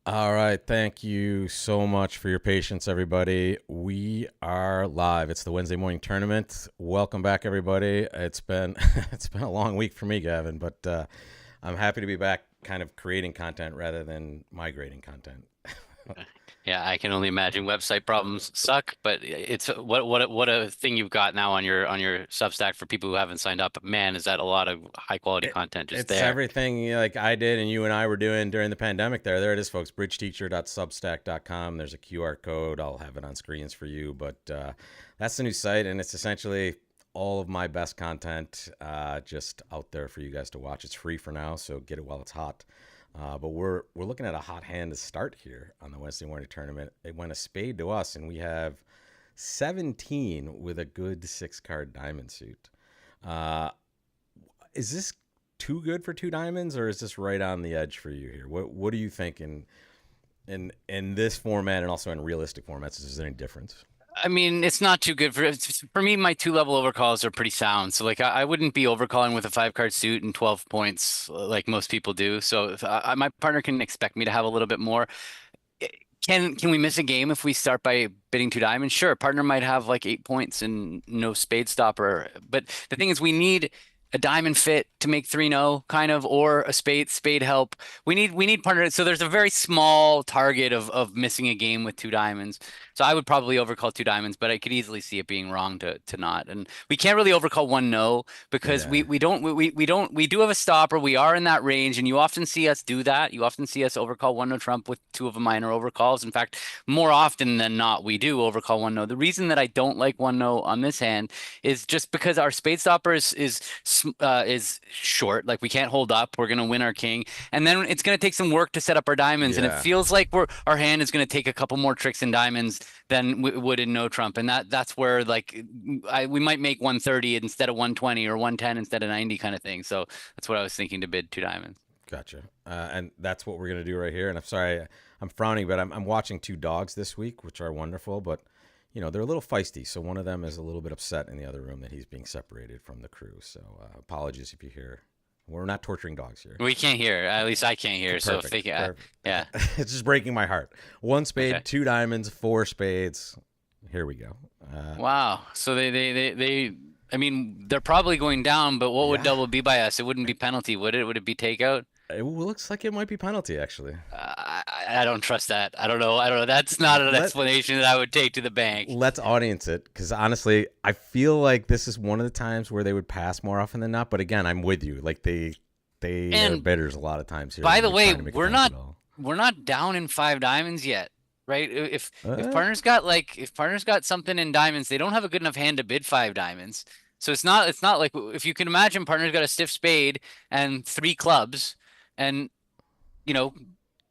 All right. Thank you so much for your patience, everybody. We are live. It's the Wednesday morning tournament. Welcome back, everybody. It's been it's been a long week for me, Gavin, but I'm happy to be back, kind of creating content rather than migrating content. Yeah, I can only imagine website problems suck, but it's what a thing you've got now on your Substack for people who haven't signed up. Man, is that a lot of high quality It, content just it's there. everything like I did and you and I were doing during the pandemic there. There it is, folks. Bridgeteacher.substack.com. There's a QR code. I'll have it on screens for you. But that's the new site, and it's essentially all of my best content just out there for you guys to watch. It's free for now, so get it while it's hot. But we're looking at a hot hand to start here on the Wednesday morning tournament. It went a spade to us, and we have 17 with a good six card diamond suit. Uh, is this too good for two diamonds, or is this right on the edge for you here? What do you think in this format and also in realistic formats? Is there any difference? I mean, it's not too good for me. My two level overcalls are pretty sound, so like I wouldn't be overcalling with a five card suit and 12 points like most people do. So if my partner can expect me to have a little bit more. Eh, can we miss a game if we start by bidding two diamonds? Sure, partner might have like 8 points and no spade stopper. But the thing is, we need a diamond fit to make 3-0 kind of, or a spade help. We need partner. So there's a very small target of missing a game with two diamonds. So I would probably overcall two diamonds, but I could easily see it being wrong to not. And we can't really overcall one no because Yeah. we do have a stopper. We are in that range, and you often see us do that. You often see us overcall one no trump with two of a minor overcalls. In fact, more often than not, we do overcall one no. The reason that I don't like one no on this hand is just because our spade stopper is short. Like we can't hold up. We're gonna win our king, and then it's gonna take some work to set up our diamonds, and it Yeah. feels like our hand is gonna take a couple more tricks in diamonds than we would in no trump, and that's where like we might make 130 instead of 120 or 110 instead of 90 kind of thing. So that's what I was thinking to bid two diamonds. Gotcha. And that's what we're gonna do right here. And I'm sorry, I'm frowning, but I'm watching two dogs this week, which are wonderful, but they're a little feisty. So one of them is a little bit upset in the other room that he's being separated from the crew. So apologies if you hear. We're not torturing dogs here. We can't hear. At least I can't hear. So if Perfect. they can, Perfect. yeah. It's just breaking my heart. One Okay. spade, two diamonds, four spades. Here we go. Wow. So they I mean, they're probably going down, but what would Yeah. double be by us? It wouldn't be penalty, would it? Would it be takeout? It looks like it might be penalty, actually. I don't trust that. I don't know. I don't know. That's not an Let explanation that I would take to the bank. let's audience it, because honestly, I feel like this is one of the times where they would pass more often than not. But again, I'm with you. Like they are And bidders a lot of times here by when the they're way, trying to make a penalty call. we're not down in five diamonds yet, right? Uh, If partners got something in diamonds, they don't have a good enough hand to bid five diamonds. So it's not like if you can imagine partners got a stiff spade and three clubs and you know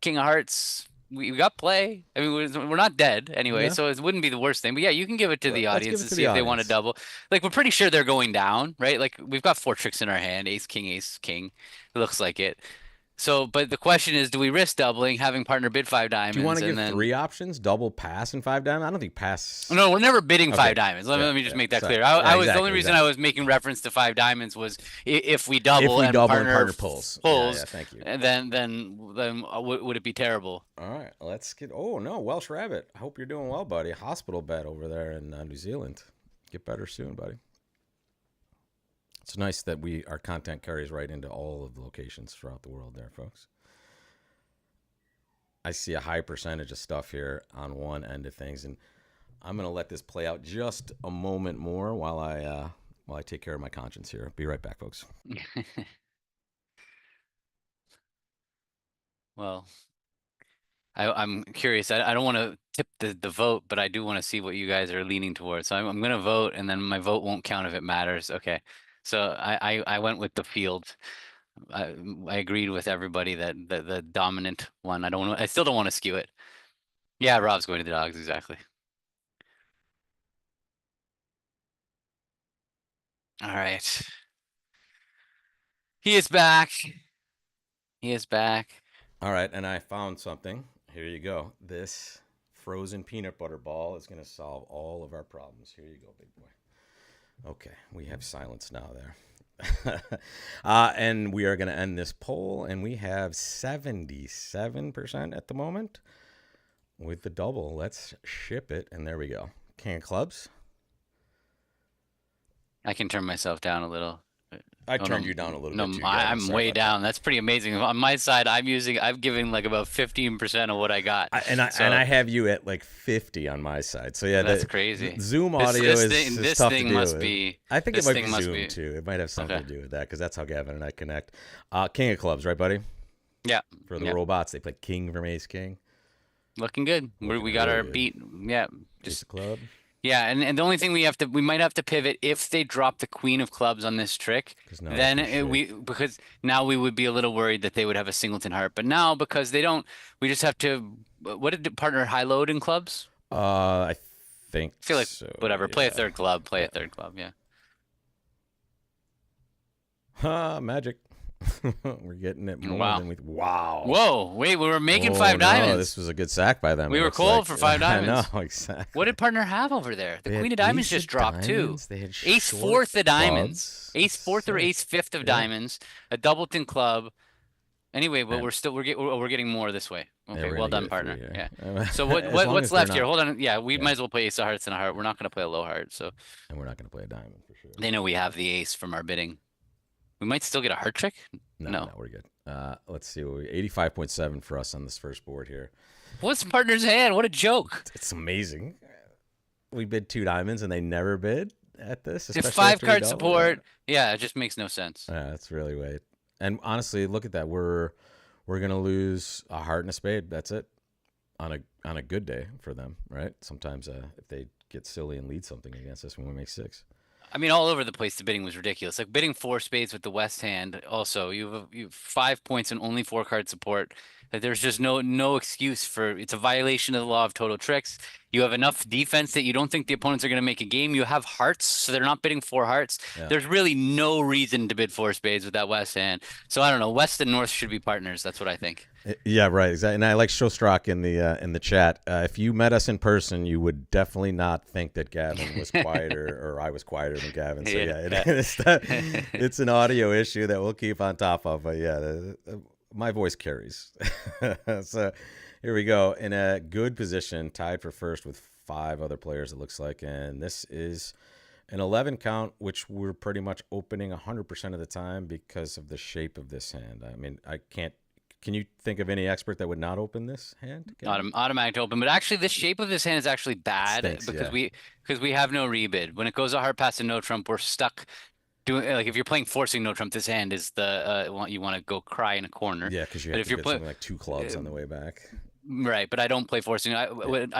king of hearts. We got play. I mean, we're not dead anyway, yeah. so it wouldn't be the worst thing. But yeah, you can give it to the Let's give audience it and to see the if they want to audience. double. Like we're pretty sure they're going down, right? Like we've got four tricks in our hand: ace, king. It looks like it. So, but the question is, do we risk doubling, having partner bid five Do you want diamonds, to and give then three options? Double, pass, and five diamond. I don't think pass. no, we're never bidding five Okay. diamonds. Yeah. Let me just Yeah. make that Sorry. clear. Yeah. I was the only Exactly. reason I Exactly. was making reference to five diamonds was if we If double we and double and partner partner pulls. Yeah. Yeah. pulls, Thank you. and then would it be terrible? All right, let's get. Oh no, Welsh Rabbit. I hope you're doing well, buddy. Hospital bed over there in New Zealand. Get better soon, buddy. It's nice that our content carries right into all of the locations throughout the world, there, folks. I see a high percentage of stuff here on one end of things, and I'm gonna let this play out just a moment more while I take care of my conscience here. Be right back, folks. Well, I'm curious. I don't want to tip the vote, but I do want to see what you guys are leaning towards. So I'm going to vote, and then my vote won't count if it matters. Okay. So I went with the field. I agreed with everybody that the dominant one. I still don't want to skew it. Yeah, Rob's going to the dogs, exactly. All right. He is back. He is back. All right, and I found something. Here you go. This frozen peanut butter ball is gonna solve all of our problems. Here you go, big boy. Okay, we have silence now there. And we are going to end this poll, and we have 77% at the moment with the double. Let's ship it, and there we go. King of clubs. I can turn myself down a little. I Oh, turned you down a little no, bit too, Gavin. I'm Sorry way about down. that. That's pretty amazing. On my side, I'm giving like about 15% of what I got. And So I have you at like 50 on my side. So yeah, that's the crazy. Zoom audio is This tough to thing deal must with. be. I think it This might thing be must Zoom be. too. It might have something Okay. to do with that because that's how Gavin and I connect. King of clubs, right, buddy? Yeah. For the Yeah. robots, they play king from ace king. Looking good. Looking We got really our good. beat. Yeah. Ace Just of club. yeah, and the only thing we might have to pivot if they drop the queen of clubs on this trick, Because now then that's your we shape. because now we would be a little worried that they would have a singleton heart. But now because they don't, we just have to. What did the partner high load in clubs? I think I feel like so. whatever. Play a Yeah. third club. Play a Yeah. third club. Yeah. Magic. We're getting it more Wow. than we. Wow. Whoa. Wait. We were making Oh five no, diamonds. this was a good sack by them. We it were looks cold like. for five I know diamonds. exactly. What did partner have over there? The They had queen of diamonds ace just of dropped too. diamonds. They had Ace short fourth of diamonds. clubs. Ace fourth or ace fifth of Yeah. diamonds. A doubleton club. Anyway, but And- we're getting more this way. Yeah, Okay, we're well gonna done, get it partner. through Yeah. here. So As long what's as they're left here? not- Hold on. Yeah, we Yeah. might as well play ace of hearts and a heart. We're not gonna play a low heart, so And we're not gonna play a diamond for sure. they know we have the ace from our bidding. We might still get a heart trick. No. We're good. Let's see. 85.7 for us on this first board here. What's partner's hand? What a joke! It's amazing. We bid 2 diamonds and they never bid at this. If especially five after we card doubled. support, yeah, it just makes no sense. Yeah, that's really weird. And honestly, look at that. We're gonna lose a heart and a spade. That's it. On a good day for them, right? Sometimes if they get silly and lead something against us when we make 6. I mean, all over the place, the bidding was ridiculous. Like bidding 4 spades with the West hand. Also, you have 5 points and only 4 card support. That there's just no excuse for it's a violation of the law of total tricks. You have enough defense that you don't think the opponents are going to make a game. You have hearts, so they're not bidding 4 hearts. Yeah. There's really no reason to bid 4 spades with that West hand. So I don't know. West and North should be partners. That's what I think. Yeah, right. Exactly. And I like Showstrock in the chat. If you met us in person, you would definitely not think that Gavin was quieter or I was quieter than Gavin. So it's an audio issue that we'll keep on top of. But yeah, my voice carries. So here we go in a good position, tied for first with 5 other players. It looks like, and this is an 11 count, which we're pretty much opening 100% of the time because of the shape of this hand. I mean, I can't. Can you think of any expert that would not open this hand? Automatic to open, but actually, the shape of this hand is actually bad Stinks, because yeah. we have no rebid. When it goes a hard pass and no trump, we're stuck doing like if you're playing forcing no trump, this hand is the you want to go cry in a corner. Yeah, because you But have if to you're get play- something like 2 clubs on the way back. Right, but I don't play forcing. I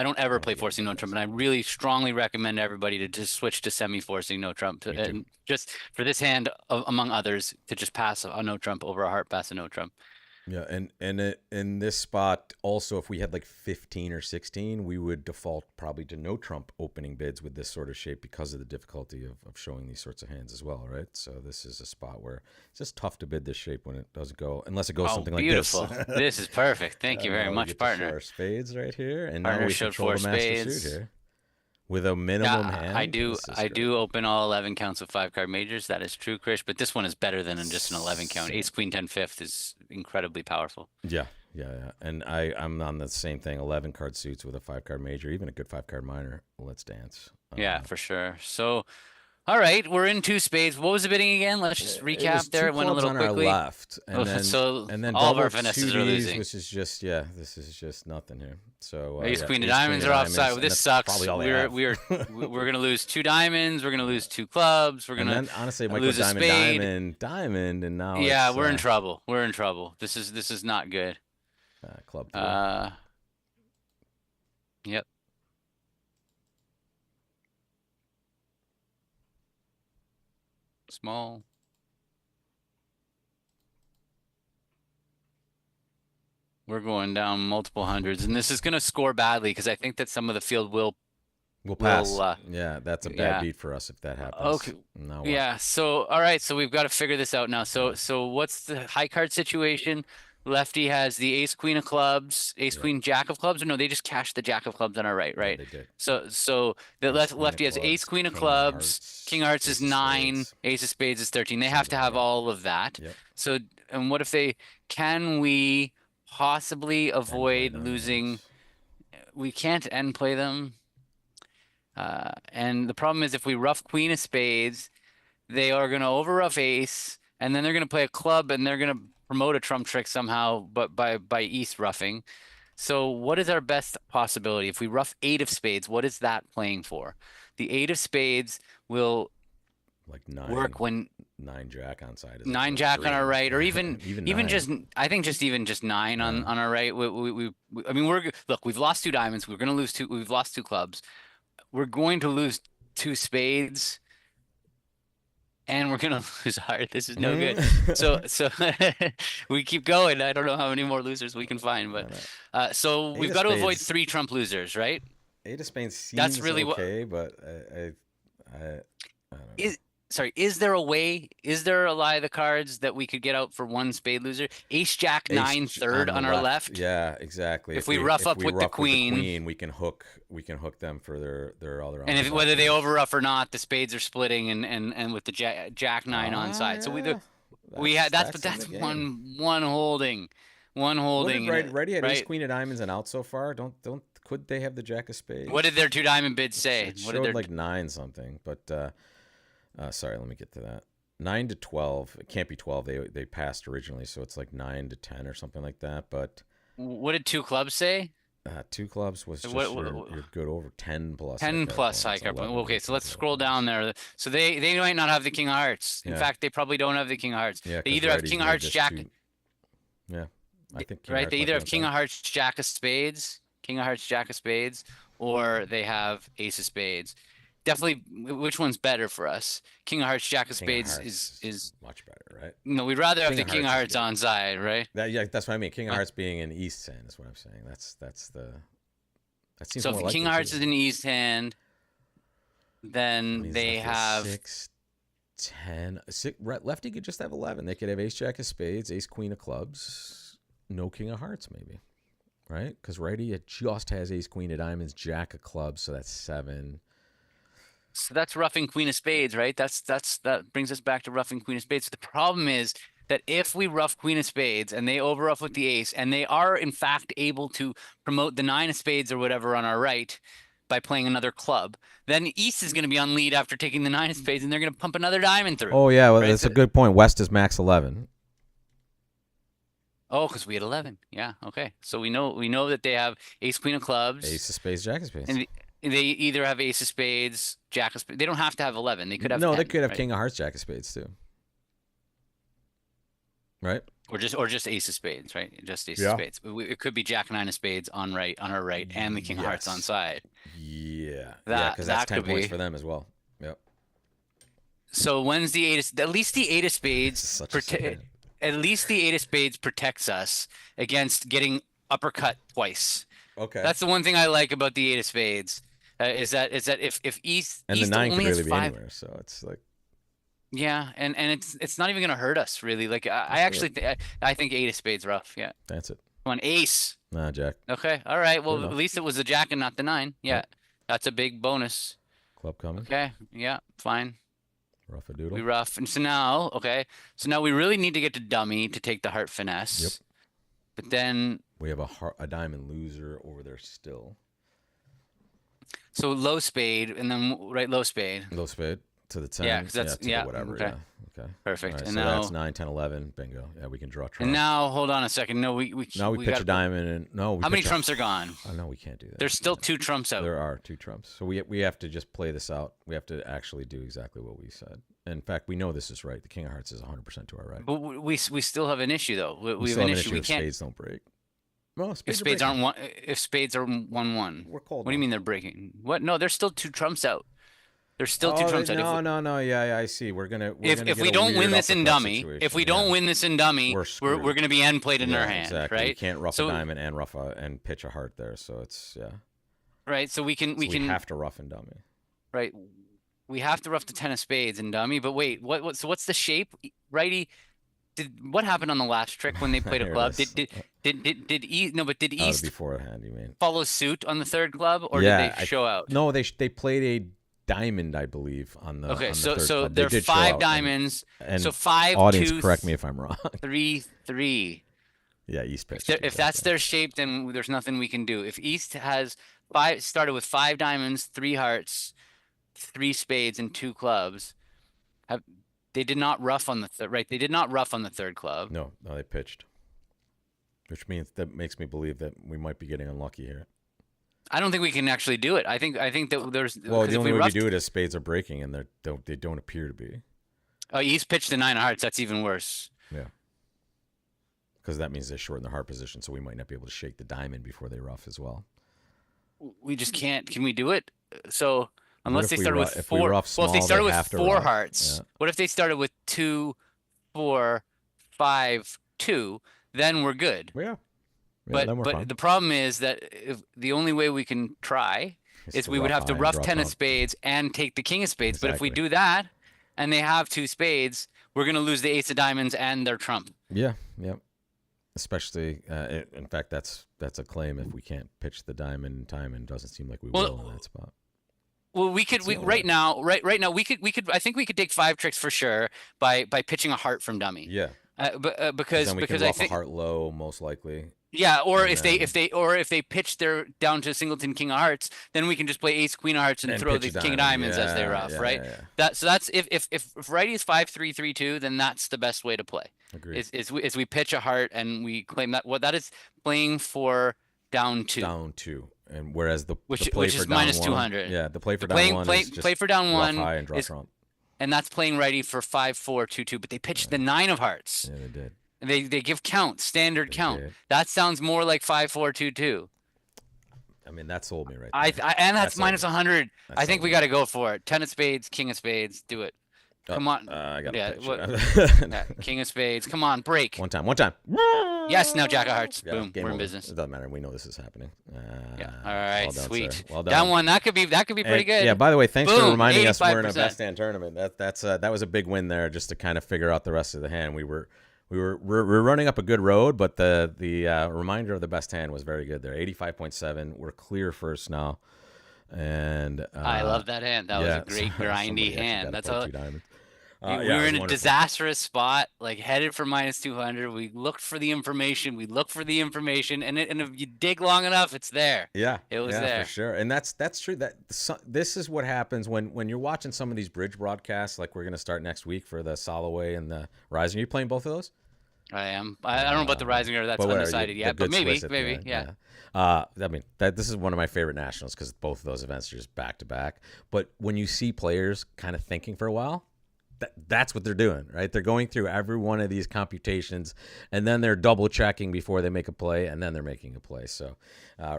don't ever play forcing no trump, and I really strongly recommend everybody to just switch to semi forcing no trump, Me too. and just for this hand, among others, to just pass a no trump over a heart pass a no trump. Yeah, and in this spot, also, if we had like 15 or 16, we would default probably to no trump opening bids with this sort of shape because of the difficulty of showing these sorts of hands as well, right? So this is a spot where it's just tough to bid this shape when it doesn't go, unless it goes something like this. Beautiful! This is perfect. Thank you Now very we much, get to show partner. our spades right here, and Partner now we showed control 4 the master spades. suit here with a minimum hand. I do. This is I great. do open all 11 counts of 5 card majors. That is true, Krish. But this one is better than just an 11 count. Ace Queen 10 fifth is incredibly powerful. Yeah. And I'm on the same thing. 11 card suits with a 5 card major, even a good 5 card minor. Let's dance. Yeah, for sure. So, all right, we're in 2 spades. What was the bidding again? Let's just recap there. It went a little on quickly. our left, and then So and then all of our double finesses are 2Ds, losing. which is just this is just nothing here. So Ace yeah, Queen of ace, diamonds queen are of offside. diamonds, and This that's sucks. probably all they have. We're gonna lose 2 diamonds. We're gonna lose 2 clubs. We're And gonna then honestly, it might go lose a diamond, spade. diamond, and now Yeah, it's, we're in trouble. We're in trouble. This is not good. club 3. Yep. Small. We're going down multiple hundreds, and this is going to score badly because I think that some of the field will. We'll pass. We'll, yeah, that's a bad yeah. beat for us if that happens. Okay. Now what? Yeah. So all right. So we've got to figure this out now. So what's the high card situation? Lefty has the ace queen of clubs, ace Yep. queen jack of clubs, or no, they just cashed the jack of clubs on our right, Yeah, right? they did. So the Ace queen of lefty has ace clubs, queen of king of clubs, king of hearts, hearts is ace of 9, spades, ace of spades is 13. They have to 7. have Yep. all of that. Yep. So and what if they can we possibly And play avoid them. losing? Yes. We can't end play them. And the problem is if we rough queen of spades, they are going to overrough ace, and then they're going to play a club, and they're going to promote a trump trick somehow, but by East roughing. So what is our best possibility? If we rough 8 of spades, what is that playing for? The 8 of spades will Like 9, work when 9 jack on side is nine like jack on our dream. right, or even Even even 9. just I think just even just 9 Yeah. on our right. I mean look, we've lost 2 diamonds. We're going to lose 2. We've lost 2 clubs. We're going to lose 2 spades. And we're gonna lose hard. This is no good. So Mm. so we keep going. I don't know how many more losers we can find, I but know. so Eight we've of got to avoid spades. 3 Trump losers, right? 8 of spades That's seems really what okay, but I don't know. is sorry, is there a way? Is there a lie of the cards that we could get out for 1 spade loser? Ace Jack Ace 9 third on the on our left. left. Yeah, exactly. If we rough if up we with the rough with the queen, queen, we can hook them for their other and if offsuit whether they moves. overrough or not, the spades are splitting and with the Jack 9 Ah, onside. So yeah. we had that's but That's in the that's game. one holding. One What did holding in it, Righty had ace right? queen of diamonds and out so far? Don't could they have the jack of What did their spades? 2 diamond bids say? It What did showed their like 9 something, but sorry, let me get to that. 9 to 12. It can't be 12. They passed originally, so it's like 9 to 10 or something like that. But what did 2 clubs say? 2 clubs was What, just your good over 10 plus high 10 card plus points, high card point. 11 Okay, with so 10 let's card scroll down points. there. So they might not have the king of hearts. In Yeah, fact, they probably don't have the king of hearts. yeah, They because either have Righty's king of made hearts this jack, too. Yeah, I think King right? Hearts They might either be have on king top. of hearts jack of spades, king of hearts jack of spades, or they have ace of spades. Definitely, which one's better for us? King of hearts jack of King of spades Hearts is is much better, right? no, we'd rather have King the of king of Hearts is hearts good. on side, right? Yeah, that's what I mean. King of Uh, Hearts being an East hand is what I'm saying. That seems So more if king likely of too. hearts is an east hand, When then he's they lefty has have 6, 10. Lefty could just have 11. They could have ace jack of spades, ace queen of clubs, no king of hearts maybe, right? Because righty it just has ace queen of diamonds, jack of clubs, so that's 7. So that's roughing queen of spades, right? That brings us back to roughing queen of spades. The problem is that if we rough queen of spades and they overrough with the ace, and they are in fact able to promote the 9 of spades or whatever on our right by playing another club, then East is going to be on lead after taking the 9 of spades, and they're going to pump another diamond through, Oh yeah, well right? that's a good point. West is max 11. Oh, because we had 11. Yeah, okay. So we know that they have ace queen of clubs, Ace of spades, jack of spades. and they either have ace of spades, jack of spades. They don't have to have 11. They could have No, they 10, could have right? king of hearts, jack of spades too. Right? Or just ace of spades, right? Just ace of Yeah. spades. It could be jack 9 of spades on her right, and the king of hearts on Yes. side. Yeah. That Because that's that 10 could points be. for them as well. Yep. So when's the at least the 8 of This spades is such a sad hand. at least the 8 of spades protects us against getting uppercut twice. Okay. That's the one thing I like about the 8 of spades. Is that if And the East 9 could only has really be 5. anywhere, so it's like Yeah, and it's not even gonna hurt us really. Like I actually I think 8 of spades rough. Yeah. that's it. Come on, ace. Nah, jack. Okay. All right. Good Well, at enough. least it was the jack and not the 9. Yeah. Yep. That's a big bonus. Club coming. Okay. Yeah. Fine. Rough a We doodle. rough. And so now, okay. So now we really need to get to dummy to take the heart finesse. Yep. But then, We have a diamond loser over there still. so low spade and then right low spade. Low spade to the 10. Yeah, 'cause that's- to the yeah, whatever. okay. Yeah. Okay. Perfect. All right, And so now, that's 9, 10, 11. Bingo. Yeah, we can draw trump. and now, hold on a second. No, we Now we pitch got a diamond and no, we How many pitch a- trumps are gone? Oh no, we can't do that. There's still 2 trumps out. There are 2 trumps. So we have to just play this out. We have to actually do exactly what we said. In fact, we know this is right. The king of hearts is 100% to our right. But we still have an issue though. We have still an have issue. We if can't. spades don't break. Well, If spades, spades are aren't one, if spades are 1-1. We're cold. What do you mean they're breaking? What? No, there's still 2 trumps out. There's still 2 Oh, trumps out. no. Yeah, I see. We're gonna If get we a don't weird win this in uppercut dummy, situation. if we Yeah. don't win this in dummy, We're we're screwed. gonna be end played in our hand, exactly. right? We can't rough So- a diamond and and pitch a heart there. So it's Right. So we can we have to rough and dummy. right. We have to rough the 10 of spades in dummy. But wait, so what's the shape? Righty. what happened on the last trick when they played a Here it club? is. Did East no, but did Oh, the East beforehand, you mean? follow suit on the third club, or did they Yeah, show out? no, they played a diamond, I believe, Okay, on the so third so club. They they're did show five out, diamonds. So and five, audience, two, correct me if I'm wrong. 3, 3. Yeah, East If pitched if that's exactly. their shape, then there's nothing we can do. If East has five started with 5 diamonds, 3 hearts, 3 spades, and 2 clubs, have they did not rough on the third, right? They did not rough on the third club. No, no, they pitched, which means that makes me believe that we might be getting unlucky here. I don't think we can actually do it. I think that there's Well, because the if only we way we roughed, do it is spades are breaking, and they don't appear to be. oh, East pitched the 9 of hearts. That's even worse. Yeah, because that means they shorten the heart position, so we might not be able to shake the diamond before they rough as well. We just can't. Can we do it? So What unless if they started with if we four, rough well, if they small, they started with have to four rough. hearts, Yeah, what if they started with 2, 4, 5, 2? Then we're good. yeah, yeah. But Then we're but fine. the problem is that if the only way we can try It's is to we would rough have to high and rough drop 10 of spades and take the king of spades. But if we Exactly. do that and they have 2 spades, we're gonna lose the ace of diamonds and their trump. Yeah, yeah. Especially, in fact, that's a claim if we can't pitch the diamond in time, and it doesn't seem like we will in Well, that spot. well, we could It's the we only way. right now we could I think we could take 5 tricks for sure by pitching a heart from dummy. Yeah, But because then we can because I rough a think heart low, most likely, yeah, or and if they then pitch their down to singleton king of hearts, then we can just play ace queen of hearts and throw pitch the a king of diamond. diamonds as they Yeah, rough, yeah, right? yeah, yeah. That's if righty is 5-3-3-2, then that's the best way to play. Agreed. Is we pitch a heart and we claim that what that is playing for down 2, Down two, and whereas the play which for is down minus one, 200. yeah, the play for The down playing one is play just for down rough 1 high and draw is trump. and that's playing righty for 5-4-2-2, but they pitched the 9 of hearts. Yeah, they did. And they give count, standard They count. did. That sounds more like 5-4-2-2. I mean, that sold me right I, there. I and that's That sold minus me. 100. That I think sold we me. got to go for it. 10 of spades, king of spades, do it. Oh, Come on. I got Yeah, a what, picture. yeah, king of spades. Come on, break. One time. Yes, now jack of hearts. Yeah, Boom, game we're in over. business. It doesn't matter. We know this is happening. Yeah. All right, Well done, sweet. sir. Well done. Down 1. That could be pretty And, good. yeah. By the way, thanks for Boom, reminding us we're in a 85%. best hand tournament. That was a big win there, just to kind of figure out the rest of the hand. We're running up a good road, but the reminder of the best hand was very good there. 85.7. We're clear first now, and I love that hand. That was a great grindy hand. That's all. two diamonds. We Yeah, were it was in a wonderful. disastrous spot, like headed for minus 200. We looked for the information. And if you dig long enough, it's there. Yeah, It was yeah, there. for sure, and that's true. This is what happens when you're watching some of these bridge broadcasts, like we're going to start next week for the Soloway and the Rising. Are you playing both of those? I am. I don't know about the Rising or that's But whatever, undecided the yet, but good maybe, Swiss at the end, yeah. I mean, this is one of my favorite nationals because both of those events are just back to back. But when you see players kind of thinking for a while, that's what they're doing, right? They're going through every one of these computations, and then they're double checking before they make a play, and then they're making a play. So,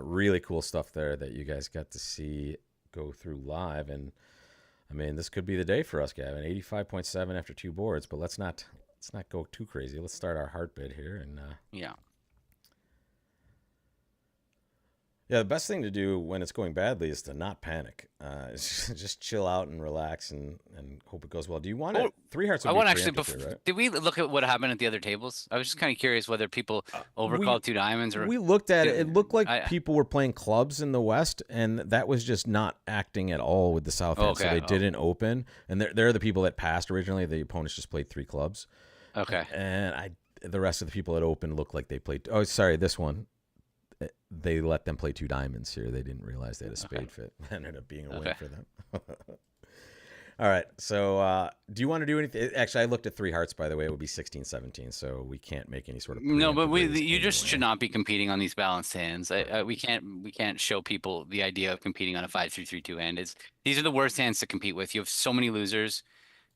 really cool stuff there that you guys got to see go through live. And I mean, this could be the day for us, Gavin. 85.7 after 2 boards, but let's not go too crazy. Let's start our heart bid here, and Yeah. yeah, the best thing to do when it's going badly is to not panic. Just chill out and relax and hope it goes well. Do you want to? 3 hearts would I be want to actually, preemptive here, right? did we look at what happened at the other tables? I was just kind of curious whether people overcalled 2 diamonds or We looked at it. It looked like I- people were playing clubs in the West, and that was just not acting at all with the South end. So Okay. they didn't open. And they're the people that passed originally. The opponents just played 3 clubs. Okay. And the rest of the people that opened looked like they played. Oh, sorry, this one. They let them play 2 diamonds here. They didn't realize they had a spade fit. That ended up being a win for them. All right. So do you want to do anything? Actually, I looked at 3 hearts, by the way. It would be 16-17, so we can't make any sort of No, but preemptive raise you just anyway. should not be competing on these balanced hands. We can't show people the idea of competing on a 5-3-3-2 hand. These are the worst hands to compete with. You have so many losers.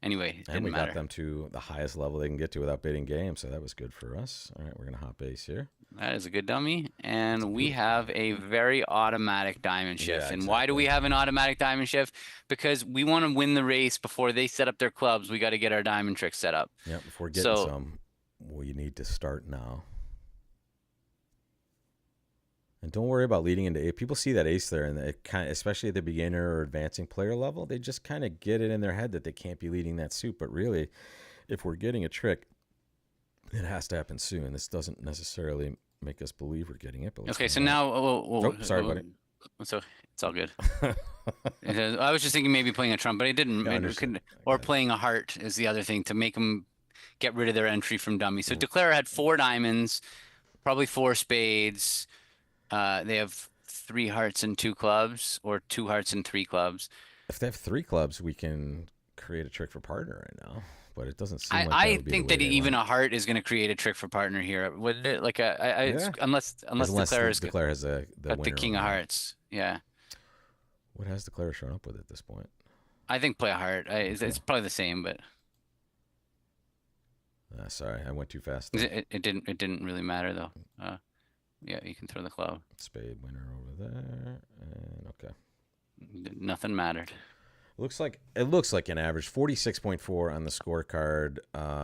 Anyway, it And didn't we matter. got them to the highest level they can get to without bidding game, so that was good for us. All right, we're going to hop ace here. That is a good dummy. And we have a very automatic diamond shift. Yeah, And why do we have an automatic diamond shift? Because we want to win the race before they set up their clubs. We got to get our diamond tricks set up. Yeah, if we're getting So- some, we need to start now. And don't worry about leading into ace. People see that ace there, and it kind of, especially at the beginner or advancing player level, they just kind of get it in their head that they can't be leading that suit. But really, if we're getting a trick, It has to happen soon. This doesn't necessarily make us believe we're getting it, but let's Okay, find so out. now, Oh, sorry, buddy. so it's all good. I was just thinking maybe playing a trump, but I didn't. Yeah, I It understand. could, I or got it. playing a heart is the other thing to make them get rid of their entry from dummy. So Declare had 4 diamonds, probably 4 spades. They have 3 hearts and 2 clubs, or 2 hearts and 3 clubs. If they have 3 clubs, we can create a trick for partner right now, but it doesn't seem I like that I would be the think way that they even want. a heart is going to create a trick for partner here, wouldn't it? Like Yeah, unless unless Declare the has declare has the got the winner king over of there. hearts. Yeah, What has declare shown up with at this point? I think play a heart. Okay. It's probably the same, but Sorry, I went too fast there. it didn't really matter though. Yeah, you can throw the club. Spade winner over there, and okay. Nothing mattered. It looks like an average 46.4 on the scorecard.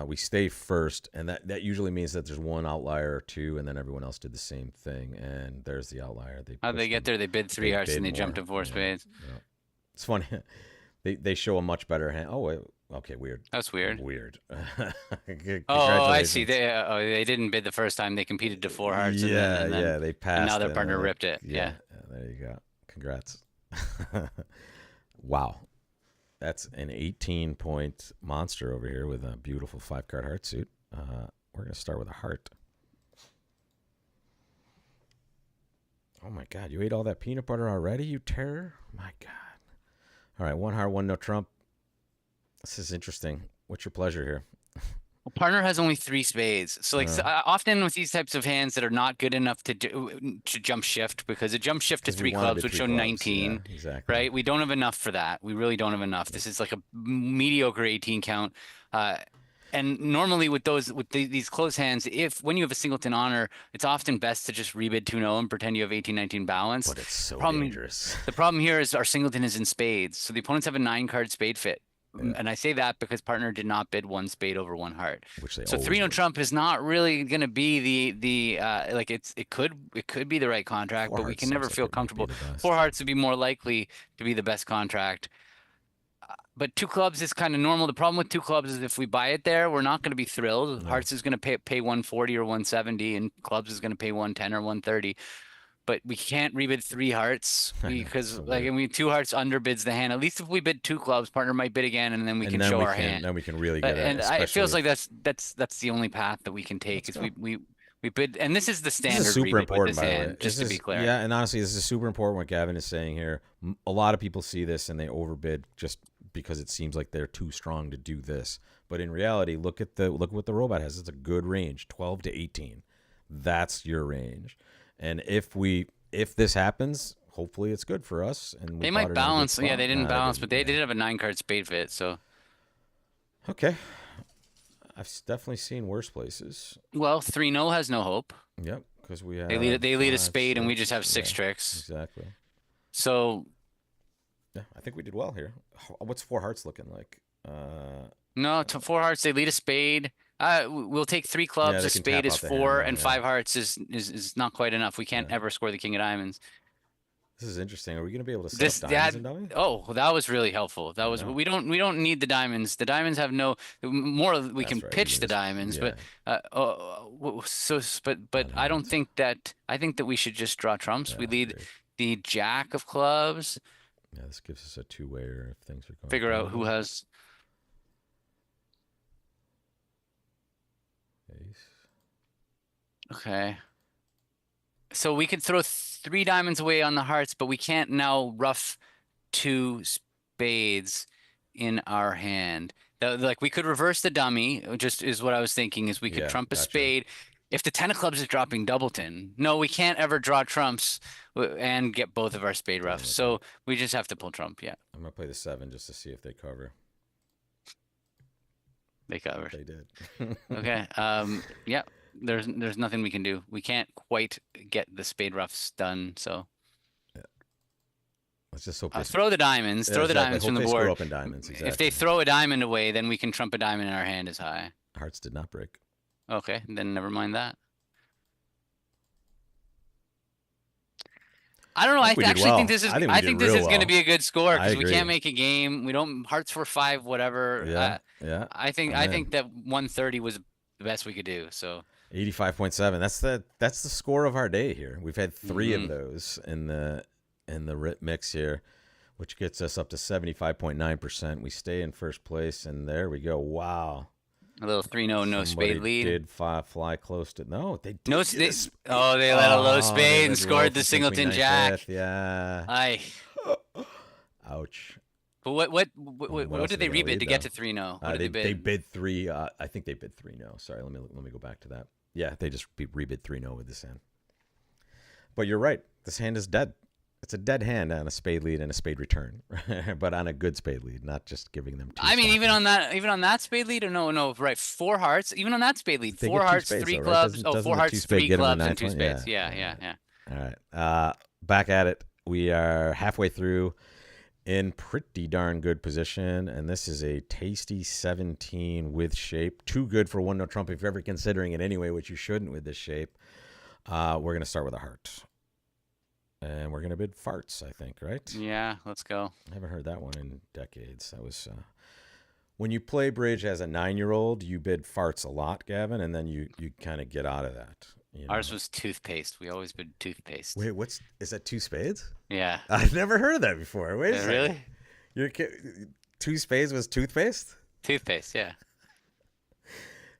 We stay first, and that usually means that there's one outlier or two, and then everyone else did the same thing. And there's the outlier. How'd they get there? They bid 3 hearts bid and they more. jumped to 4 spades. Yeah. It's funny. They show a much better hand. Oh wait, okay, weird. That's weird. Weird. Oh, I see. They didn't bid the first time. They competed to 4 hearts. Yeah, and then, yeah, they passed. and now their and partner then ripped it. Yeah. There you go. Congrats. Wow. That's an 18-point monster over here with a beautiful 5-card heart suit. We're going to start with a heart. Oh my God, you ate all that peanut butter already, you terror? My God. All right, 1 heart, 1 no trump. This is interesting. What's your pleasure here? Well, partner has only 3 spades. So like often with these types of hands that are not good enough to jump shift, because a jump shift to 3 clubs would show 19, yeah, exactly. right? We don't have enough for that. We really don't have enough. This is like a mediocre 18 count. And normally with these close hands, when you have a singleton honor, it's often best to just rebid 2-0 and pretend you have 18-19 balance. But it's so Problem- dangerous. The problem here is our singleton is in spades. So the opponents have a 9-card spade fit. Yeah. And I say that because partner did not bid 1 spade over 1 heart. Which they So always 3 no would. trump is not really going to be the like it could be the right contract, 4 but we hearts can never seems like feel it might be comfortable. the best. 4 hearts would be more likely to be the best contract. But 2 clubs is kind of normal. The problem with 2 clubs is if we buy it there, we're not going to be thrilled. No. Hearts is going to pay 140 or 170, and clubs is going to pay 110 or 130. But we can't rebid 3 hearts because so like, weird. and 2 hearts underbids the hand. At least if we bid 2 clubs, partner might bid again, and then we can show our hand. Then we can really get it. And it feels like that's the only path that we can take. Is we bid, and this is the standard. This is super rebid with important, this by the hand, way. just to be clear. Yeah, and honestly, this is super important what Gavin is saying here. A lot of people see this and they overbid just because it seems like they're too strong to do this. But in reality, look what the robot has. It's a good range, 12 to 18. That's your range. And if this happens, hopefully it's good for us. And They might balance. Yeah, they didn't balance, but they did have a 9-card spade fit. So okay, I've definitely seen worse places. well, 3-0 has no hope. Yep, because we have They lead a 5, spade, and we 6, just have 6 yeah, tricks. Exactly. So Yeah, I think we did well here. What's 4 hearts looking like? no, to 4 hearts they lead a spade. We'll take 3 clubs. they A can spade tap is out the 4, hand, and yeah. 5 hearts is not quite enough. We can't ever score the king of diamonds. This is interesting. Are we going to be able to set up diamonds in dummy? Oh, that was really helpful. That was know. we don't need the diamonds. The diamonds have no more. We That's can right, pitch you the just- diamonds, yeah. but I don't think that. I think that we should just draw trumps. Yeah, We I lead agree. the jack of clubs. Yeah, this gives us a two-wayer if things are going. Figure out who poorly. has. Ace. Okay. So we could throw 3 diamonds away on the hearts, but we can't now ruff 2 spades in our hand. Like we could reverse the dummy, just is what I was thinking, is we could Yeah, trump a gotcha. spade. If the 10 of clubs is dropping doubleton, no, we can't ever draw trumps and get both of our spade ruffs. So we just have to pull trump. Yeah, I'm going to play the 7 just to see if they cover. they cover. They did. Okay. Yeah. There's nothing we can do. We can't quite get the spade ruffs done. So Let's just hope they throw the diamonds. Yeah, Throw the exactly. diamonds Hope from the they screw board. up in diamonds. Exactly. If they throw a diamond away, then we can trump a diamond in our hand as high. Hearts did not break. Okay, then never mind that. I don't know. I I think we did actually well. think this is. I think we I did think this real is going to well. be a good score I because we agree. can't make a game. We don't. Hearts were 5, whatever. Yeah, yeah. I think I'm in. that 130 was the best we could do. So 85.7. That's the score of our day here. We've had 3 of mhm. those in the mix here, which gets us up to 75.9%. We stay in first place, and there we go. Wow. A little 3-0 no spade Somebody lead. did fly close to. No, they No, did get a spade. oh, they let a low Oh, they spade and let roll scored the from simply singleton ninth jack. fifth. Yeah. I. Ouch. But What what else are did they they gonna rebid lead to get though? to 3-0? What did they They bid? bid 3. I think they bid 3 no. Sorry, let me go back to that. Yeah, they just rebid 3 no with this hand. But you're right. This hand is dead. It's a dead hand on a spade lead and a spade return, but on a good spade lead, not just giving them 2 I mean, stop ins. even on that spade lead, or no, right? 4 hearts. Even on that spade lead, They 4 get 2 hearts, spades 3 though, right? clubs. Doesn't Oh, doesn't 4 the 2 hearts, spade 3 get them the clubs, and ninth 2 one? Yeah. spades. Yeah, All yeah, right. yeah. All right. Back at it. We are halfway through in pretty darn good position, and this is a tasty 17 with shape. Too good for 1-no trump if you're ever considering it anyway, which you shouldn't with this shape. We're going to start with a heart. And we're going to bid farts, I think, right? Yeah, let's go. I haven't heard that one in decades. That was when you play bridge as a 9-year-old, you bid farts a lot, Gavin, and then you kind of get out of that. You Ours know. was toothpaste. We always bid toothpaste. Wait, is that 2 spades? Yeah. I've never heard of that before. Wait a second. Really? Your 2 spades was toothpaste? Toothpaste. Yeah.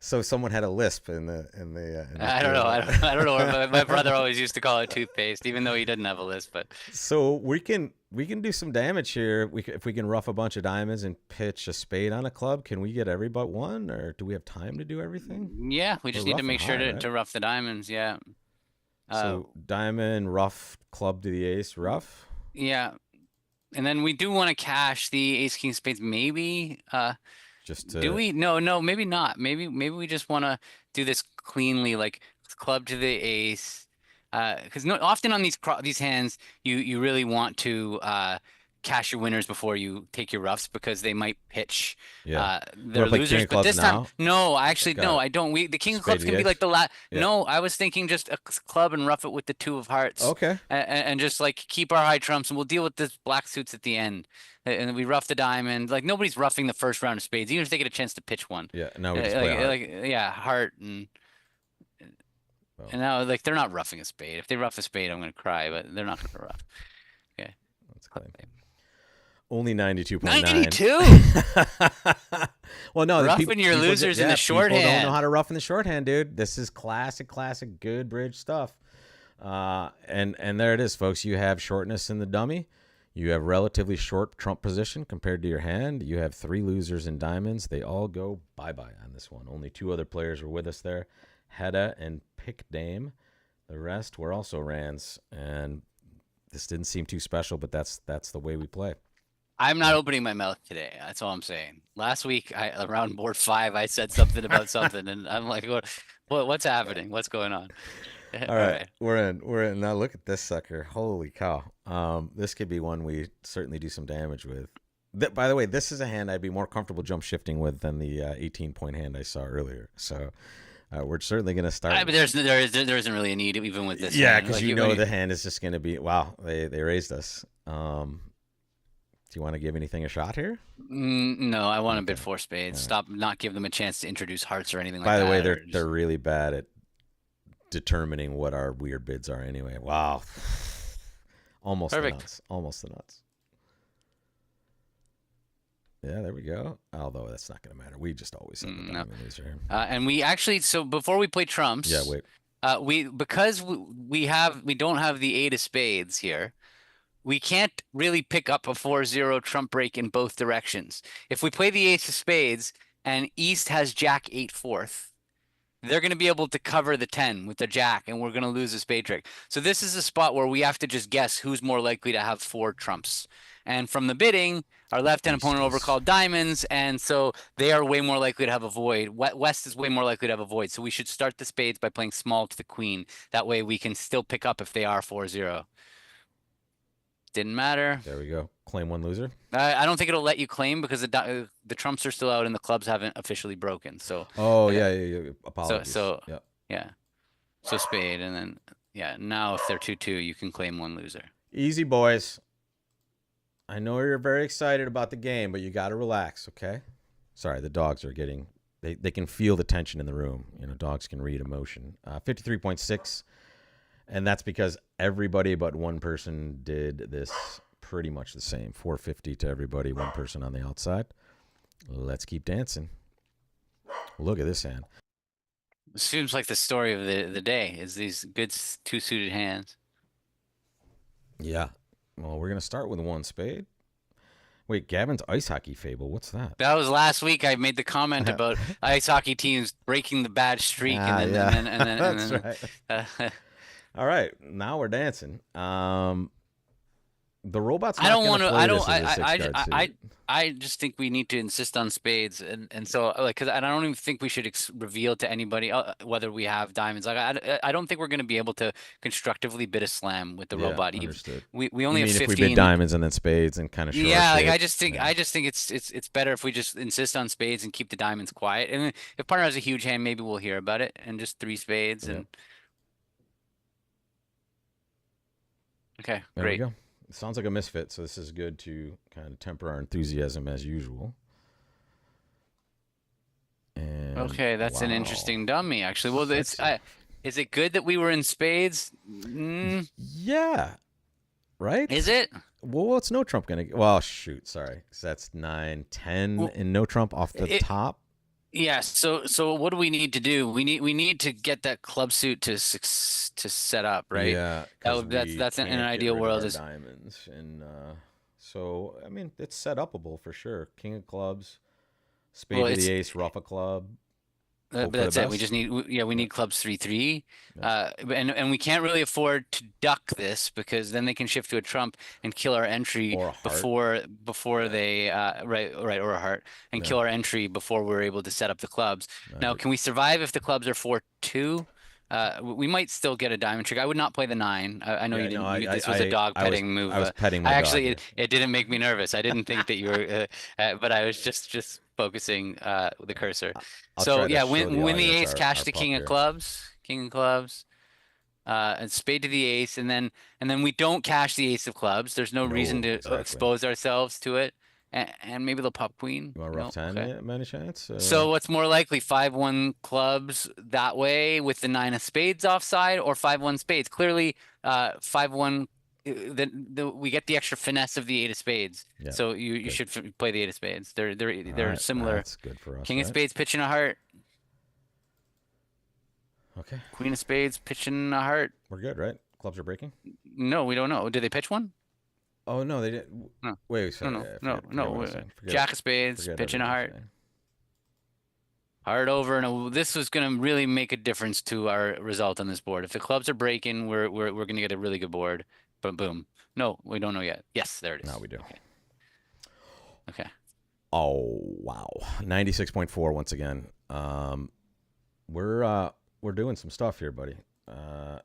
So someone had a lisp in the I don't know. I don't know. My brother always used to call it toothpaste, even though he didn't have a list. But So we can do some damage here. If we can rough a bunch of diamonds and pitch a spade on a club, can we get every but one, or do we have time to do everything? yeah, we We're just need to roughing make sure high, right? to rough the diamonds. Yeah. Uh, So diamond rough, club to the ace rough. yeah. And then we do want to cash the ace king spades, maybe. Just Do to we? No, maybe not. Maybe we just want to do this cleanly, like club to the ace. Because no, often on these hands, you really want to cash your winners before you take your roughs because they might pitch yeah. You want their to play king losers. of But clubs this time, now? no, actually, Got no, it. I don't. The king of Spade clubs to can the be like ace. the last. Yeah. No, I was thinking just a club and rough it with the 2 of hearts, Okay. and just like keep our high trumps, and we'll deal with this black suits at the end. And we rough the diamond. Like nobody's roughing the first round of spades, even if they get a chance to pitch one. Yeah. Now we just play a heart. Yeah, heart Well, and now like they're not roughing a spade. If they rough a spade, I'm gonna cry, but they're not gonna rough. Okay. let's claim. Only 92.9. 92. Well, no, Roughing your losers in the people don't know shorthand. how to rough in the shorthand, dude. This is classic, good bridge stuff. And there it is, folks. You have shortness in the dummy. You have relatively short trump position compared to your hand. You have 3 losers in diamonds. They all go bye-bye on this one. Only 2 other players were with us there, Hedda and Pick Dame. The rest were also Rands, and this didn't seem too special, but that's the way we play. I'm not opening my mouth today. That's all I'm saying. Last week, around board 5, I said something about something, and I'm like, what's happening? What's going on? All right, we're in. Now look at this sucker. Holy cow! This could be one we certainly do some damage with. By the way, this is a hand I'd be more comfortable jump shifting with than the 18-point hand I saw earlier. So we're certainly going to start. But there isn't really a need even with this. Yeah, hand. because Like, the hand is just going to be wow. They raised us. Do you want to give anything a shot here? No, I want to bid Okay. 4 spades. All right. Stop, not give them a chance to introduce hearts or anything like By that. the way, or just- they're really bad at determining what our weird bids are anyway. Wow. Almost the Perfect. nuts. Almost the nuts. Yeah, there we go. Although that's not going to matter. We just always have the No. diamond loser. And we actually, so before we play trumps, Yeah, wait. because we don't have the 8 of spades here, we can't really pick up a 4-0 trump break in both directions. If we play the ace of spades and East has Jack 8 fourth, they're going to be able to cover the 10 with the Jack, and we're going to lose a spade trick. So this is a spot where we have to just guess who's more likely to have 4 trumps. And from the bidding, our left-hand opponent overcalled diamonds, and so they are way more likely to have a void. West is way more likely to have a void. So we should start the spades by playing small to the queen. That way we can still pick up if they are 4-0. Didn't matter. There we go. Claim 1 loser. I don't think it'll let you claim because the trumps are still out and the clubs haven't officially broken. So Oh, yeah. Apologies. so yeah. yeah. So spade, and then yeah. Now if they're 2-2, you can claim 1 loser. Easy, boys. I know you're very excited about the game, but you got to relax, okay? Sorry, the dogs are getting they can feel the tension in the room. Dogs can read emotion. 53.6, and that's because everybody but one person did this pretty much the same. 450 to everybody, one person on the outside. Let's keep dancing. Look at this hand. It seems like the story of the day is these good two suited hands. Yeah. Well, we're gonna start with one spade. Wait, Gavin's ice hockey fable. What's that? That was last week. I made the comment about ice hockey teams breaking the bad streak, and then That's right. All right, now we're dancing. The robot's not going to play this as a six-card suit. I just think we need to insist on spades, and so like, because I don't even think we should reveal to anybody whether we have diamonds. Like I don't think we're going to be able to constructively bid a slam with the robot. Understood. We only have 15. If we bid diamonds and then spades and kind of short like shape? I just think it's better if we just insist on spades and keep the diamonds quiet. And if partner has a huge hand, maybe we'll hear about it, and just three spades and. Okay, there great. We go. It sounds like a misfit, so this is good to kind of temper our enthusiasm as usual. And okay, that's an interesting dummy, actually. Well, is it good that we were in spades? Yeah. Right? Is it? Well, what's no trump gonna? Well, shoot, sorry, because that's 9, 10, and no trump off the top. Yeah. So what do we need to do? We need to get that club suit to set up, right? Yeah. That's in an ideal world. Is diamonds, and so I mean it's set upable for sure. King of clubs, spade to the ace, ruff a club. But that's it. We just need, we need clubs 3-3, and we can't really afford to duck this because then they can shift to a trump and kill our entry before they right or a heart and kill our entry before we're able to set up the clubs. Now, can we survive if the clubs are 4-2? We might still get a diamond trick. I would not play the 9. I know you didn't. This was a dog petting move. I was petting my dog. It didn't make me nervous. I didn't think that you were, but I was just focusing the cursor. So yeah, win the ace, cash the king of clubs, and spade to the ace, and then we don't cash the ace of clubs. There's no reason to expose ourselves to it. And maybe they'll pop queen. You want rough 10, many chance? So what's more likely, 5-1 clubs that way with the 9 of spades offside, or 5-1 spades? Clearly, 5-1. We get the extra finesse of the 8 of spades. Yeah, so you should play the 8 of spades. They're similar. That's good for us. King of spades pitching a heart. Okay. Queen of spades pitching a heart. We're good, right? Clubs are breaking. No, we don't know. Did they pitch one? Oh no, they didn't. No. Wait, sorry. No. Jack of spades, pitching a heart. Heart over, and this was going to really make a difference to our result on this board. If the clubs are breaking, we're going to get a really good board. But boom. No, we don't know yet. Yes, there it is. Now we do. Okay. Oh wow, 96.4 once again. We're doing some stuff here, buddy.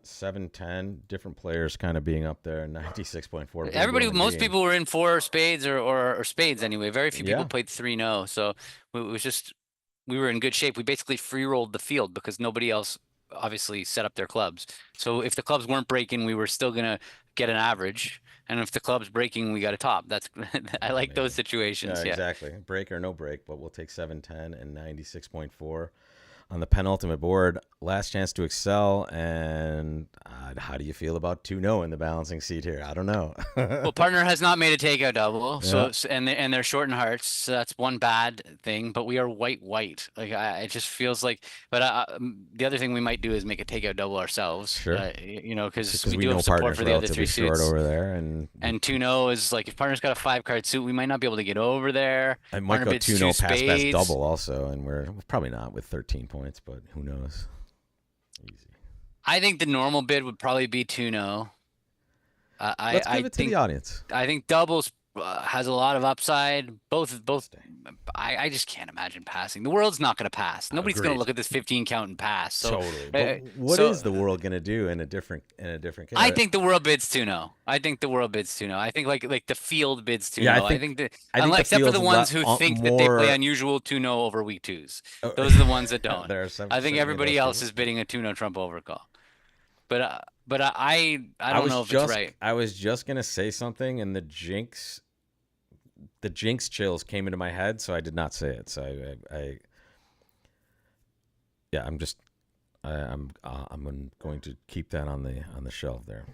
7-10, different players kind of being up there. 96.4. Most people were in 4 spades or spades anyway. Very few people played 3-0. So it was just, we were in good shape. We basically free rolled the field because nobody else obviously set up their clubs. So if the clubs weren't breaking, we were still gonna get an average. And if the club's breaking, we got a top. That's I like those situations. Yeah, exactly. Break or no break, but we'll take 7-10 and 96.4. On the penultimate board, last chance to excel, and how do you feel about 2-0 in the balancing seat here? I don't know. Well, partner has not made a takeout double, so and they're short in hearts, so that's one bad thing. But we are white. Like it just feels like. But the other thing we might do is make a takeout double ourselves. Sure. Because we do have support for the other 3 suits over there, and 2-0 is like if partner's got a 5-card suit, we might not be able to get over there. I might go 2-0 pass best double also, and we're probably not with 13 points. But who knows? Easy. I think the normal bid would probably be 2-0. Let's give it to the audience. I think doubles has a lot of upside. Both. I just can't imagine passing. The world's not going to pass. Nobody's going to look at this 15 count and pass. So, totally. But what is the world going to do in a different case? I think the world bids 2-0. I think like the field bids 2-0. Yeah, I think except for the ones who think that they play unusual 2-0 over week 2s. Those are the ones that don't. I think everybody else is bidding a 2-0 Trump overcall. But I don't know if it's right. I was just gonna say something, and the jinx chills came into my head, so I did not say it. So Yeah, I'm going to keep that on the shelf there.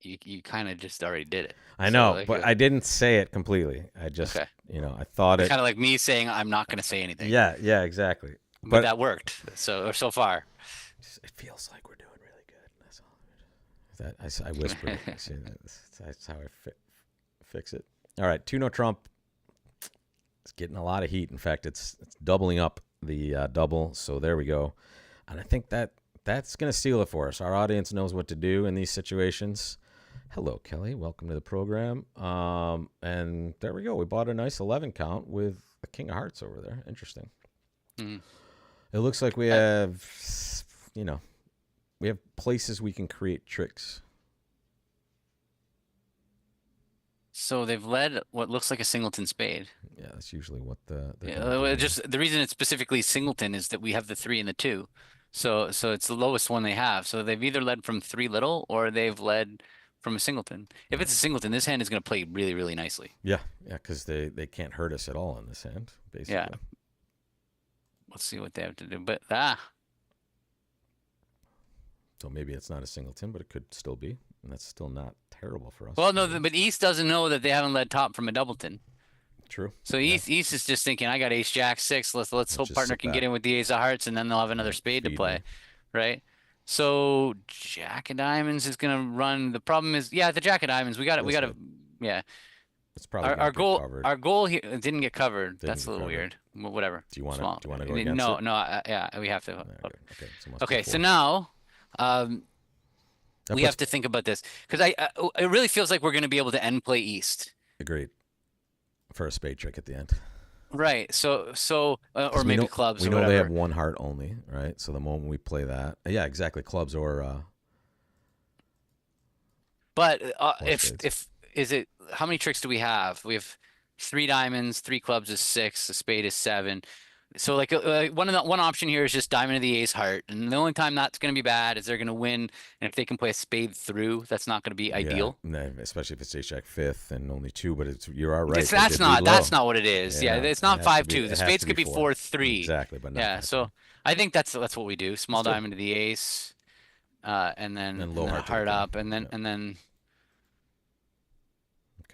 You kind of just already did it. I So know, like, but I didn't say it completely. I just, okay. I thought It's it. kind of like me saying I'm not going to say anything, Yeah, yeah, exactly. but But that worked. So far. it feels like we're doing really good. That's all. I whispered it. You see, that's how I fix it. All right, two no Trump. It's getting a lot of heat. In fact, it's doubling up the double. So there we go. And I think that's going to seal it for us. Our audience knows what to do in these situations. Hello, Kelly. Welcome to the program. And there we go. We bought a nice 11 count with the King of Hearts over there. Interesting. Mm. It looks like we have, you know, we have places we can create tricks. So they've led what looks like a singleton spade. Yeah, that's usually what they're Yeah, going to do here. just the reason it's specifically singleton is that we have the 3 and the 2. So it's the lowest one they have. So they've either led from 3 little or they've led from a singleton. If it's a singleton, this hand is going to play really, really nicely. Yeah, yeah, because they can't hurt us at all in this hand, Yeah. basically. Let's see what they have to do. But So maybe it's not a singleton, but it could still be, and that's still not terrible for us. well, no, but East doesn't know that they haven't led top from a doubleton. True. So Yeah. East is just thinking, I got ace jack 6. Let's hope just partner sit can back. get in with the ace of hearts, and then they'll have another spade to Feed play, me. right? So Jack of diamonds is gonna run. The problem is, yeah, the Jack of diamonds. We got it. We This got to, way. yeah. It's probably going to get covered. Our goal here didn't get covered. Didn't That's get a little covered. weird. Whatever. Do you want Small. to go against No, it? no. Yeah, we have to. No, okay, so must be Okay, so 4. now, That we puts have to think about this because it really feels like we're going to be able to end play East. agreed for a spade trick at the end. Right. Or We maybe know clubs we or know whatever. they have one heart only, right? So the moment we play that, yeah, exactly, clubs or But spades. if is it how many tricks do we have? We have 3 diamonds, 3 clubs is 6, a spade is 7. So like one option here is just diamond of the ace heart, and the only time that's going to be bad is they're going to win, and if they can play a spade through, that's not going to be Yeah, ideal. especially if it's ace jack fifth and only 2, but you are right. That's not what it is. Yeah, Yeah, it's it not has to be. 5-2. The It has spades to be could be 4. 4-3. Exactly, but not Yeah, 5-2. so I think that's what we do. Small Let's do it. diamond to the ace, and then Low a heart to the heart king. up, and Yeah. then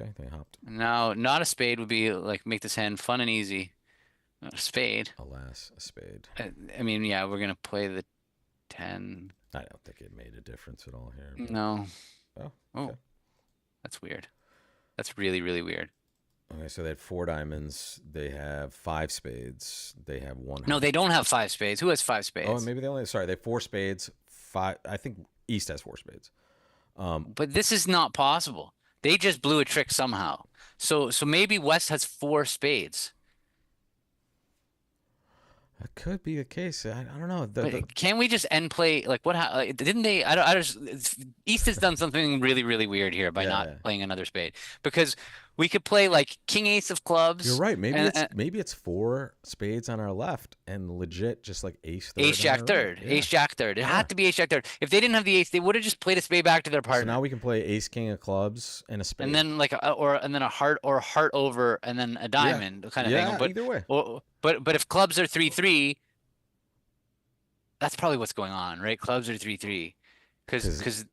Okay, they hopped. now not a spade would be like make this hand fun and easy. Not a spade. Alas, a spade. I mean, yeah, we're gonna play the 10. I don't think it made a difference at all here. But... No. Oh, Oh, okay. that's weird. That's really, really weird. Okay, so they had 4 diamonds. They have 5 spades. They have 1 No, heart. they don't have 5 spades. Who has 5 Oh, spades? maybe they only. Sorry, they have 4 spades. 5. I think East has 4 spades. But this is not possible. They just blew a trick somehow. So maybe West has 4 spades. That could be the case. I don't know. But can we just end play like what? Didn't they? I just East has done something really really weird here by not Yeah. playing another spade because we could play like King Ace of clubs. You're right. Maybe and, it's 4 spades on our left and legit just like ace third. Ace Jack third. Right. Yeah. Ace Jack third. It had to be Ace Jack third. If they didn't have the ace, they would have just played a spade back to their partner. So now we can play ace king of clubs and a spade. And then like and then a heart or a heart over and then a diamond kind of thing. But either way. But if clubs are 3-3, that's probably what's going on, right? Clubs are 3-3. Because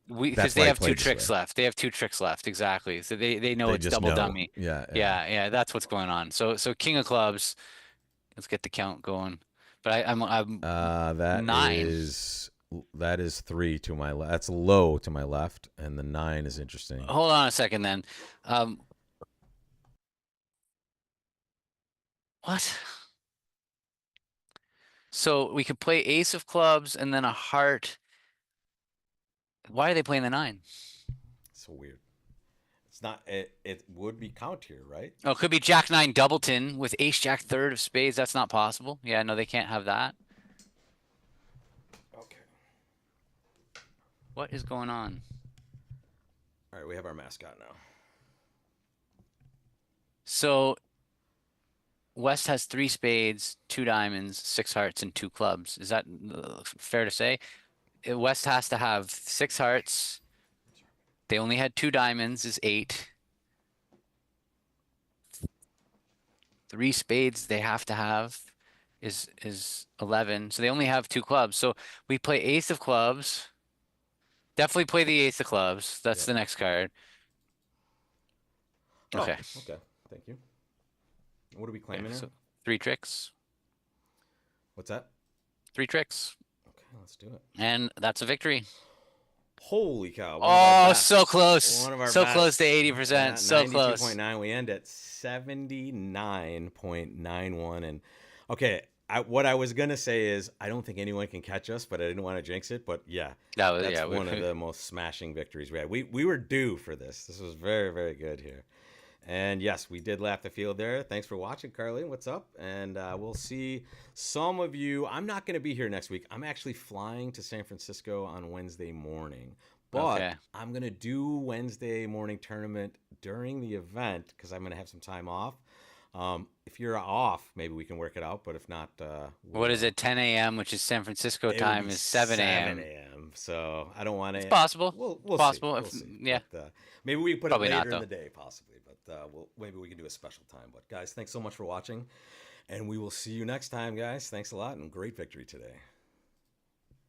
they have 2 tricks left. They have 2 tricks left, exactly. So they know it's double dummy. Yeah. That's what's going on. So king of clubs. Let's get the count going. But I'm that 9. that is 3 to my left. That's low to my left, and the 9 is interesting. Hold on a second, then. What? So we could play ace of clubs and then a heart. Why are they playing the 9? So weird. It's not. It would be count here, right? Oh, it could be Jack 9 doubleton with ace Jack third of spades. That's not possible. Yeah, no, they can't have that. Okay. What is going on? All right, we have our mascot now. So West has 3 spades, 2 diamonds, 6 hearts, and 2 clubs. Is that fair to say? West has to have 6 hearts. They only had 2 diamonds, is 8. 3 spades they have to have. is 11. So they only have two clubs. So we play ace of clubs. Definitely play the ace of clubs. That's Yep. the next card. Oh, Okay. okay. Thank you. What are we Okay. claiming now? So three tricks. What's that? Three tricks. Okay, let's do it. And that's a victory. Holy cow! One of our Oh, so best. close. One of our So close to best. 80%. So close. 92.9. We end at 79.91. And okay, what I was gonna say is I don't think anyone can catch us, but I didn't want to jinx it. But yeah, That was, that's yeah. one of the most smashing victories we had. We were due for this. This was very, very good here. And yes, we did lap the field there. Thanks for watching, Carly. What's up? And we'll see some of you. I'm not going to be here next week. I'm actually flying to San Francisco on Wednesday morning. But Okay. I'm going to do Wednesday morning tournament during the event because I'm going to have some time off. If you're off, maybe we can work it out. But if not, What is we'll. it? 10 a.m., which is San Francisco It would time, be is 7 7 a.m. a.m. So I don't want It's to. possible. It's We'll see. possible. We'll If, see. yeah, But maybe we put it probably not later in though. the day, possibly. But maybe we can do a special time. But guys, thanks so much for watching, and we will see you next time, guys. Thanks a lot, and great victory today.